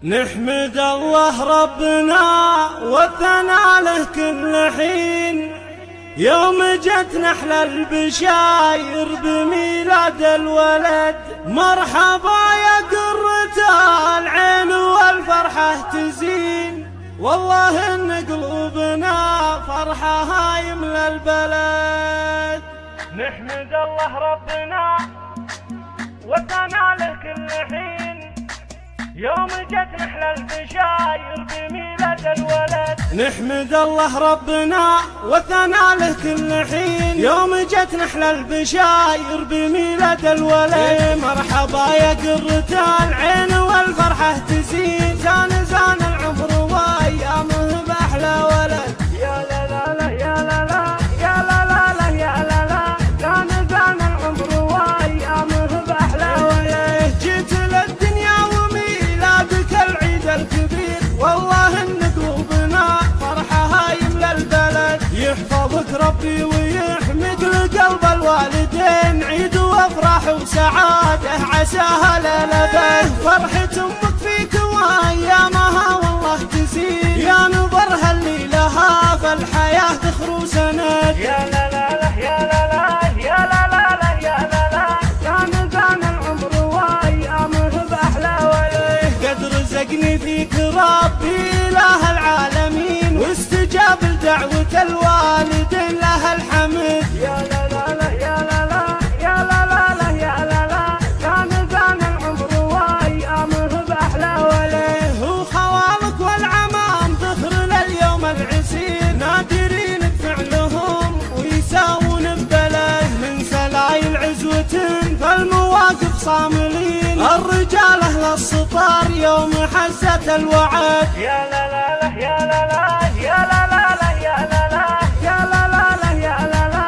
نحمد الله ربنا والثناء له كل حين، يوم جت نحل البشاير بميلاد الولد. مرحبا يا قرة العين والفرحة تزين، والله ان قلوبنا فرحة يملى البلد. نحمد الله ربنا والثناء له كل حين، يوم جت نحل البشاير بميلاد الولد. نحمد الله ربنا والثناء له كل حين، يوم جت نحل البشاير بميلاد الولد. مرحبا يا قرة العين والفرحة تزين، زان العمر وايامه باحلى ولد. يا لا لا لا يا لا لا يا لا لا لا يا لا لا، زان العمر وايامه باحلى ولد. جيت للدنيا وميلادك العيد الكبير، والله ان قلوبنا فرحة يملى البلد. يحفظك ربي ويحمد لقلب الوالدين، عيد وافراح وسعاده عساها للابد. فرحة امك فيك وايامها والله تزيد، يا نظرها اللي لها فالحياة ذخر وسند. يا لا لا لا يا لا لا يا لا لا لا يا لا لا، زان العمر وايامه باحلى ولد. قد رزقني فيك ربي اله العالمين، واستجاب لدعوة الوالدين لها الحمد. يا لا لا لا يا لا لا يا لا لا لا يا لا لا، زان العمر وايامه باحلى ولد. وخوالك والعمام ذخر لليوم العسير، نادرين بفعلهم ويساوون ببلد. من سلايل عزوة فالمواقف صاملين، الرجال اهل السطار يوم حزة الوعد. يا لا لا لا يا لا لا يا لا لا لا يا لا لا يا لا لا لا يا لا لا،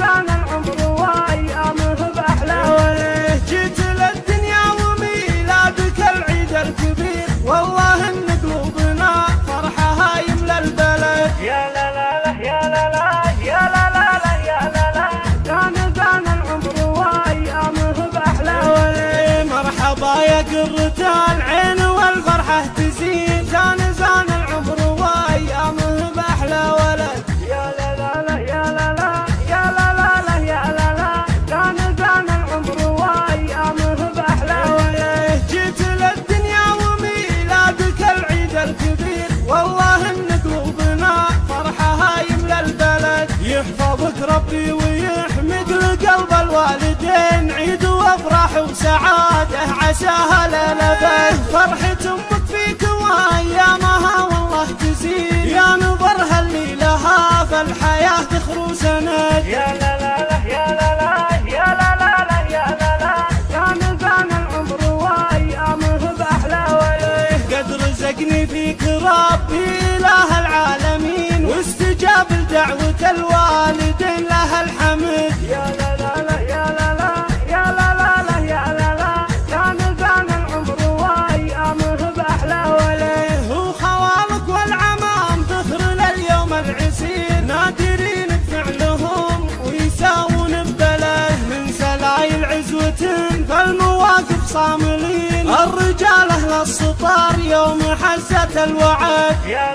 زان العمر وايامه باحلى ولد. جيت للدنيا وميلادك العيد الكبير، والله ان قلوبنا فرحة يملى البلد. يا لا لا لا يا لا لا يا لا لا لا يا لا لا، زان العمر وايامه باحلى ولد. مرحبا يا قرة العين والفرحة تزين، زان العمر وايامه باحلى ولد. يا لا لا لا يا لا لا يا لا لا لا يا لا لا، زان العمر وايامه باحلى ولد. جيت للدنيا وميلادك العيد الكبير، والله ان قلوبنا فرحة يملى البلد. يحفظك ربي ويحمد لقلب الوالدين، عيد وافراح وسعاده عساها للابد. فرحة امك فيك وايامها والله تزيد، يا نظرها اللي لها فالحياة ذخر وسند. يا لا لا لا يا لا لا يا لا لا لا يا لا لا، زان العمر وايامه باحلى ولد. قد رزقني فيك ربي اله العالمين، واستجاب لدعوة الوالدين لها الحمد. يا لا لا لا يا لا لا يا لا لا لا يا لا لا، زان العمر وايامه باحلى ولد. وخوالك والعمام ذخر لليوم العسير، نادرين بفعلهم ويساوون ببلد. من سلايل عزوة فالمواقف صاملين، الرجال اهل السطار يوم حزة الوعد. يا